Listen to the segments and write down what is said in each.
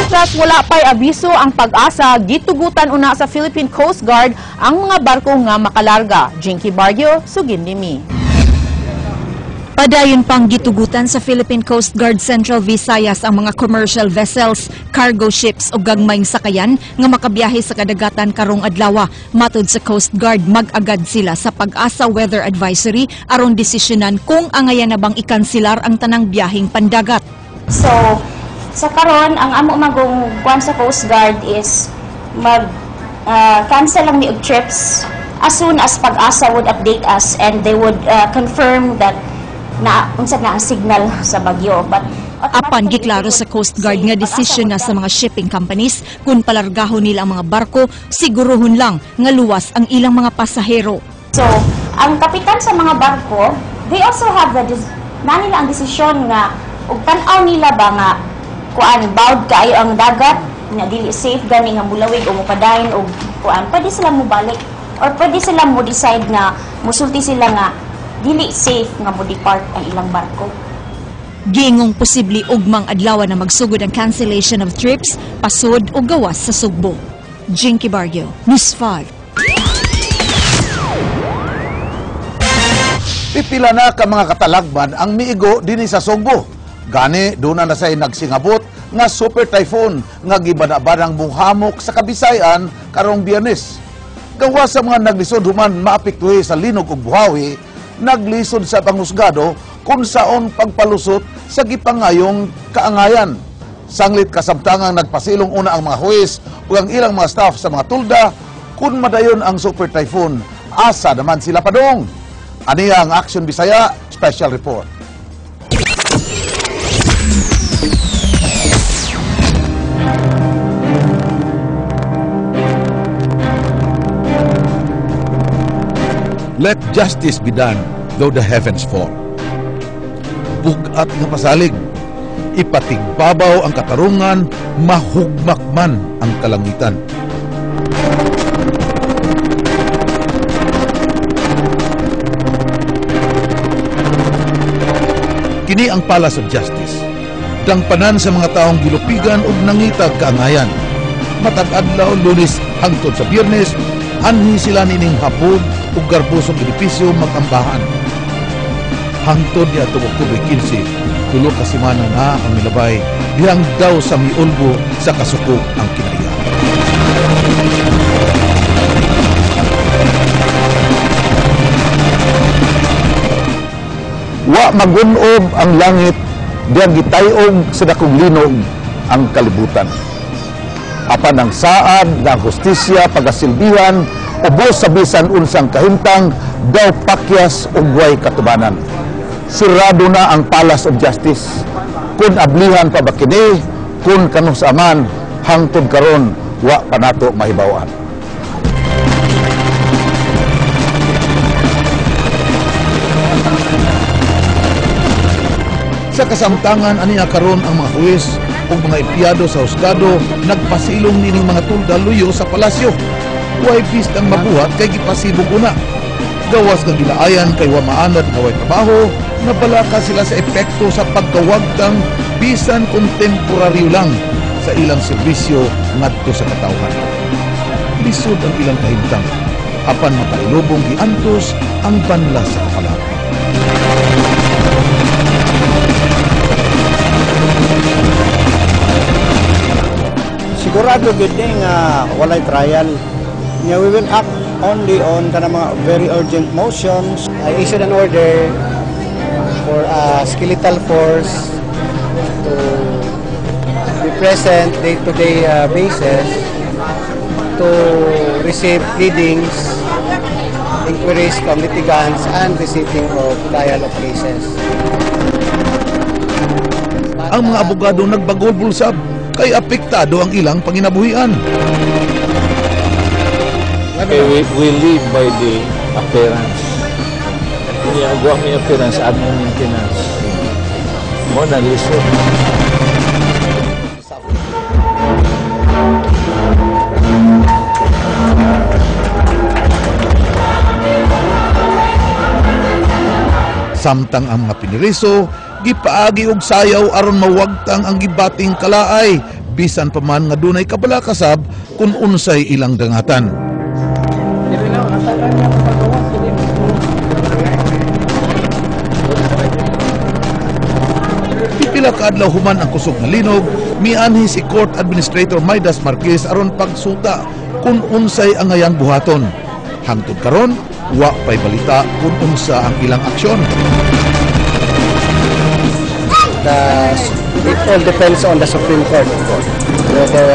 Mientras wala pa'y abiso ang Pag-asa, gitugutan una sa Philippine Coast Guard ang mga barko nga makalarga. Jinky Barrio, Sugin Nimi. Padayon pang gitugutan sa Philippine Coast Guard Central Visayas ang mga commercial vessels, cargo ships o gagmayng sakayan nga makabiyahe sa kadagatan karong adlaw. Matod sa Coast Guard, mag-agad sila sa Pag-asa Weather Advisory aron desisyonan kung angayan na bang ikansilar ang tanang biyaheng pandagat. So, sa karon ang amo magong kuan sa Coast Guard is cancel lang ni og trips as soon as Pag-asa would update us and they would confirm that na unsad na ang signal sa bagyo. But apan giklaro sa Coast Guard nga desisyon na sa mga shipping companies kung palargahon nila ang mga barko, siguruhon lang nga luwas ang ilang mga pasahero. So, ang kapitan sa mga barko, they also have na nila ang desisyon nga ug tan-aw nila ba nga kuan bawd kaayo ang dagat nga dili safe gani nga mulawig o mopadayon og kuan, pwede sila mo balik or pwede sila mo decide nga musulti sila nga dili safe nga mo depart ang ilang barko. Giingong posible ugmang adlaw na magsugod ang cancellation of trips, pasod o gawas sa Sugbo. Jinky Barrio, News 5. Pipila na ka mga katalagman ang miigo dinhi sa Sugbo. Gani doon na say nagsingabot nga super typhoon nga gibanabanang munghamok sa Kabisayan karong Biyernes. Gawas sa mga naglisod human maapektuhi sa linog ug buhawi, naglisod sa panghusgado kung saon pagpalusot sa gipangayong kaangayan. Sanglit kasamtangang nagpasilong una ang mga huwis ug ang ilang mga staff sa mga tulda kung madayon ang super typhoon. Asa naman sila padong. Aniya ang Action Bisaya Special Report. Let justice be done, though the heavens fall. Bugat nga pasalig, ipatigbabaw ang katarungan, mahugmak man ang kalangitan. Kini ang Palace of Justice, dangpanan sa mga taong gilupigan ug nangitag kaangayan. Matag adlaw Lunes hangtod sa Biyernes, anhi sila nining hapod ug garbusong edipisyo magambahan. Hangtod ni atong Oktubre 15, tulo ka semana na ang milabay, dihang daw sa miulbo sa kasukog ang kinaiya. Wa magunob ang langit, diyang gitayog sa dakong linog ang kalibutan. Apan ang saad ng hustisya, pagasilbihan, ubos sa bisan unsang kahimtang, daw pakyas ug way katubanan. Sirado na ang Palace of Justice. Kun ablihan pa ba kini, kun kanus aman, hangtod karon wa pa nato mahibawan. Sa kasamtangan aniya karon ang mga huwis ug mga empleyado sa husgado nagpasilong nining mga tulda luyo sa palasyo. Way pistang mabuhat kay gipasibog una. Gawas ng gilaayan kay wa maanad nga way trabaho, nabalaka sila sa epekto sa pagkawagtang bisan kontemporaryo lang sa ilang serbisyo ngadto sa katawhan. Lisod ang ilang kahimtang, apan makailubong giantos ang banla sa kapalaran. Sigurado gid nga walay trial. We will act only on kana mga very urgent motions. I issued an order for a skeletal force to be present day-to-day basis to receive pleadings, inquiries from litigants, and receiving of trial of cases. Ang mga abogado nagbagol bulsab kay apektado ang ilang panginabuhian. Okay, we live by the appearance. Hindi ako gawa may appearance at may maintenance. Mo na lisod. Samtang ang mga piniriso, gipaagi og sayaw aron mawagtang ang gibating kalaay bisan pa man nga dunay kabalakasab kung unsay ilang dangatan. Pipila ka adlaw human ang kusog nga linog, mianhi si Court Administrator Maidas Marquez aron pagsuta kung unsay ang ngayang buhaton. Hangtod karon, wa pay balita kung unsa ang ilang aksyon. It all depends on the Supreme Court, of course, whether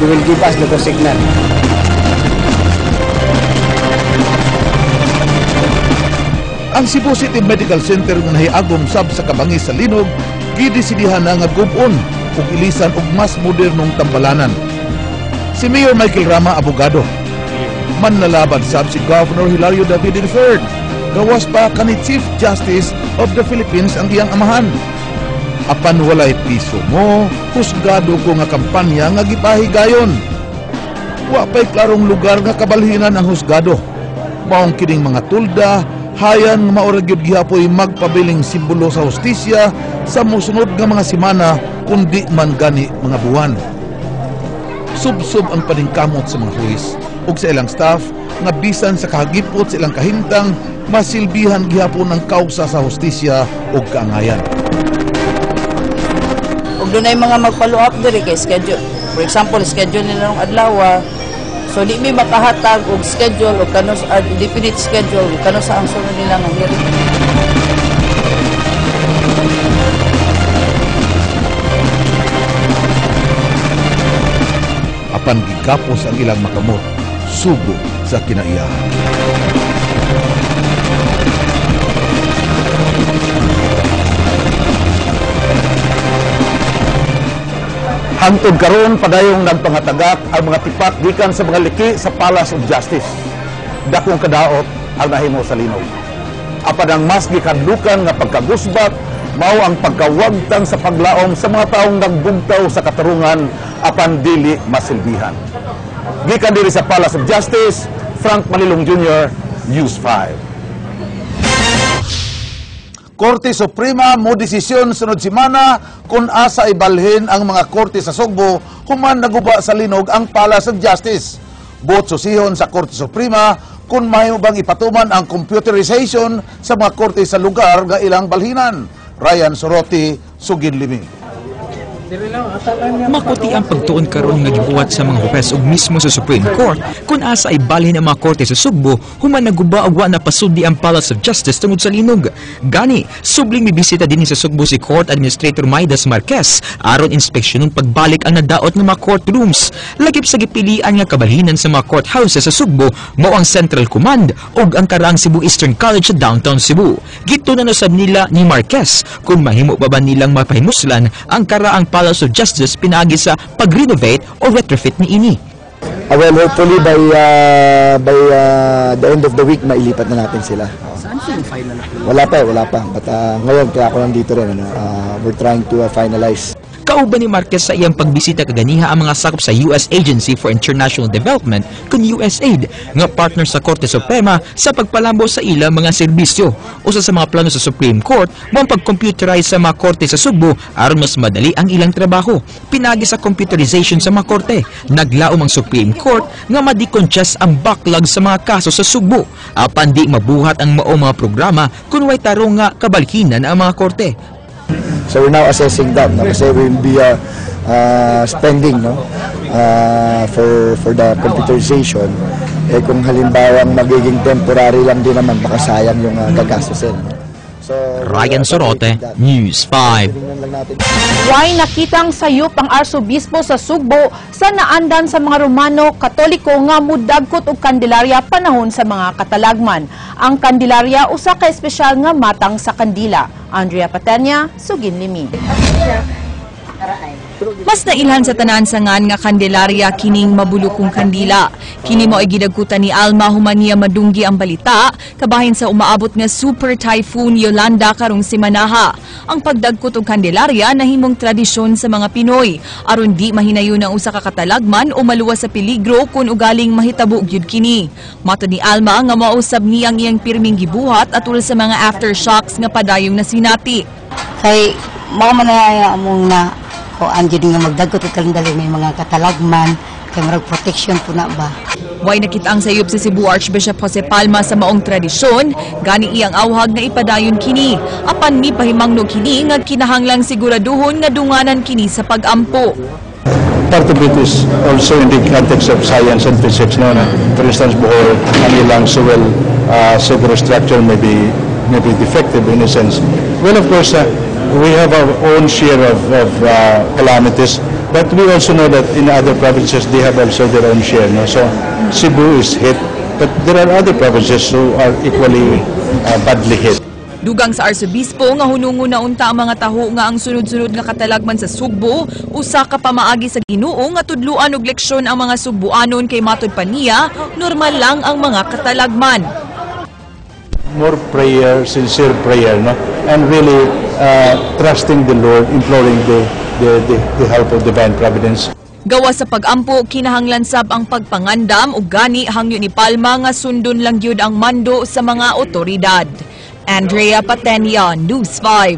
they will give us the go signal. Ang Cebu City Medical Center nga nahiagom sab sa kabangis sa linog, gidesidihan na nga gub-on ug ilisan og mas modernong tambalanan. Si Mayor Michael Rama abogado. Manlalabad sab si Governor Hilario David III. Gawas pa kani Chief Justice of the Philippines ang iyang amahan. Apan walay piso mo, husgado ko nga kampanya nga gipahigayon. Wa pay klarong lugar nga kabalhinan ang husgado. Maong kining mga tulda, hayan maurag gyud gihapoy magpabiling simbolo sa hustisya sa mosunod nga mga semana kundi man gani mga buwan. Sub-sub ang paningkamot sa mga huwis ug sa ilang staff nga bisan sa kahagipot sa ilang kahintang masilbihan gihapon ang kausa sa hustisya ug kaangayan. Ug dunay mga mag-follow up diri kay schedule. For example, schedule nila ng adlaw. So di mi makahatag og schedule o kano sa definite schedule kano sa ang sunod nila nga hearing. Apan gigapos ang ilang makamot, sugo sa kinaiyahan. Hangtod karon padayong nagpangatagak ang mga tipak gikan sa mga liki sa Palace of Justice. Dakong kadaot ang nahimo sa linog. Apan ang mas gikadlukan nga pagkagusbat mao ang pagkawagtang sa paglaom sa mga taong nagbugtaw sa katarungan apan dili masilbihan. Gikan diri sa Palace of Justice, Frank Manilong Jr., News 5. Korte Suprema mo desisyon sunod semana kung asa ibalhin ang mga korte sa Sugbo human naguba sa linog ang Palace of Justice. Bot susihon sa Korte Suprema kung mahimo bang ipatuman ang computerization sa mga korte sa lugar nga ilang balhinan. Ryan Sorote, Sugin Limi. Makuti ang pagtuon karon nga gibuhat sa mga hupes ug mismo sa Supreme Court kung asa ay balhin ang mga korte sa Sugbo human naguba og wa na pasudi ang Palace of Justice tungod sa linog. Gani, subling mibisita dinhi sa Sugbo si Court Administrator Maidas Marquez aron inspeksyonon pagbalik ang nadaot nga mga courtrooms. Lagip sa gipilian nga kabalhinan sa mga courthouses sa Sugbo mao ang Central Command ug ang karaang Cebu Eastern College sa downtown Cebu. Gitunan usab nila ni Marquez kung mahimo pa ba nilang mapahimuslan ang karaang Palace of Justice pinagi sa pag-renovate o retrofit ni ini. Well, hopefully by the end of the week mailipat na natin sila. Saan sila final? Wala pa. But ngayon kaya ako nandito rin. We're trying to finalize. Kauban ni Marquez sa iyang pagbisita kaganiha ang mga sakop sa US Agency for International Development kun USAID nga partner sa Korte Suprema sa pagpalambo sa ilang mga serbisyo. Usa sa mga plano sa Supreme Court mo ang pag-computerize sa mga korte sa Sugbo aron mas madali ang ilang trabaho. Pinagi sa computerization sa mga korte, naglaom ang Supreme Court nga ma-decongest ang backlog sa mga kaso sa Sugbo. Apan di mabuhat ang mao mga programa kun way tarong nga kabalhinan ang mga korte. So we're now assessing that, no? Kasi we will be spending, no? For the computerization. Kung halimbawa magiging temporary lang din naman, baka sayang yung gagastusin. So, Ryan Sorote, News 5. Way nakitang sayop ang Arsobispo sa Sugbo sa naandan sa mga Romano Katoliko nga mudagkot og kandilarya panahon sa mga katalagman. Ang kandilarya usa ka espesyal nga matang sa kandila. Andrea Patenya, Sugin Limi. Mas nailhan sa tanan sangan nga kandelarya kining mabulukong kandila. Kini mo ay gidagkutan ni Alma human niya madunggi ang balita kabahin sa umaabot nga Super Typhoon Yolanda karong semanaha. Ang pagdagkot og kandelarya nahimong tradisyon sa mga Pinoy aron di mahinayon ang usa ka katalagman o maluwas sa peligro kung ugaling mahitabo gyud kini. Matod ni Alma nga mausab niya ang iyang pirming gibuhat atol sa mga aftershocks nga padayong nasinati. Kay mao man na among na kuan jud nga magdagot og kalendari may mga katalagman kay marag protection po na ba. Way nakitaang sayop si Cebu Archbishop Jose Palma sa maong tradisyon, gani iyang awhag na ipadayon kini. Apan mi pahimangno kini nga kinahanglang siguraduhon nga dunganan kini sa pag-ampo. Part of it is also in the context of science and physics. No? For instance, Bohol, kanilang civil structure may be defective in a sense. Well, of course, we have our own share of calamities, but we also know that in other provinces, they have also their own share. No? So, Cebu is hit, but there are other provinces who are equally badly hit. Dugang sa Arsobispo nga hunungon na unta ang mga taho nga ang sunod-sunod nga katalagman sa Sugbo, usa ka pamaagi sa Ginoo nga tudluan og leksyon ang mga Sugboanon kay matud pa niya, normal lang ang mga katalagman. More prayer, sincere prayer, no? And really trusting the Lord, imploring the help of divine providence. Gawa sa pag-ampo, kinahanglan sab ang pagpangandam ug gani hangyo ni Palma nga sundon lang gyud ang mando sa mga otoridad. Andrea Patenia, News 5.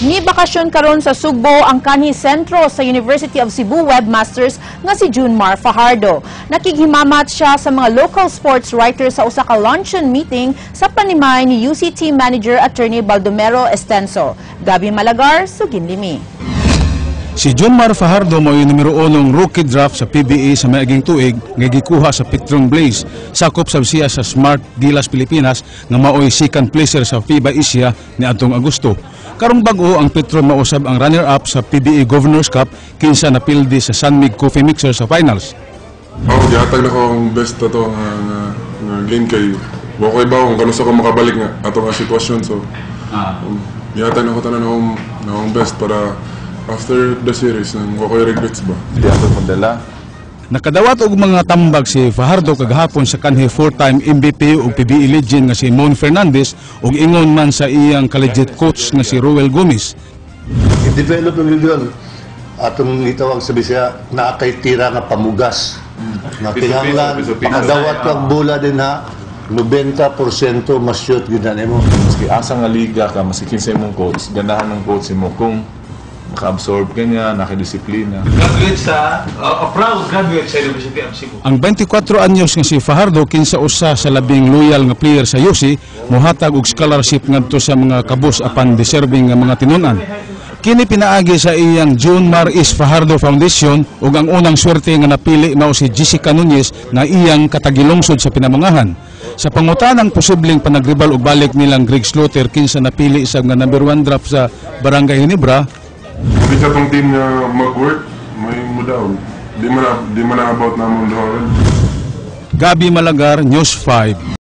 Ni bakasyon karon sa Sugbo ang kanhi sentro sa University of Cebu webmasters nga si Junmar Fajardo. Nakighimamat siya sa mga local sports writers sa usa ka luncheon meeting sa panimay ni UCT manager attorney Baldomero Estenso. Gabi Malagar, Suginlimi. Si Junmar Fajardo mo yung numero 1 rookie draft sa PBA sa maaging tuig nga gikuha sa Petron Blaze. Sakop sab siya sa Smart Gilas Pilipinas nga maoy second placer sa FIBA Asia ni atong Agosto. Karong bag-o ang Petron mausab ang runner-up sa PBA Governors Cup kinsa napildi sa Sunmig Coffee Mixer sa finals. Gihatag na ko ang best ato nga game kay wa ko ibaw kung kanus ako makabalik nga ato nga sitwasyon, so gihatag na ko tanan akong best para after the series nang wa ko'y regrets ba. Nakadawat og mga tambag si Fajardo kagahapon sa kanhi 4-time MVP ug PBA legend nga si Mon Fernandez ug ingon man sa iyang collegiate coach nga si Roel Gomez. I-develop ng yun atong itawag sa Bisaya na kay tira nga pamugas. Na kinahanglan pakadawat kag bola din ha 90% mas shoot gyud na nimo. Maski asa nga liga ka maski kinsa imong coach, ganahan ng coach mo kung naka-absorb ka niya, nakadisiplina. Graduate sa, proud graduate sa University of Cebu. Ang 24 anyos nga si Fajardo kinsa usa sa labing loyal nga player sa UC, mohatag og scholarship ngadto sa mga kabus apan deserving nga mga tinun-an. Kini pinaagi sa iyang Junmar is Fajardo Foundation ug ang unang swerte nga napili mao si Jessica Nunez na iyang katagilungsod sa pinamangahan. Sa pangutanang posibleng panagribal og balik nilang Greg Slaughter kinsa napili sa nga number 1 draft sa Barangay Ginebra. Hindi sa itong team na mag-work, may mudaw. Di man na about na mong Gabi Malagar, News 5.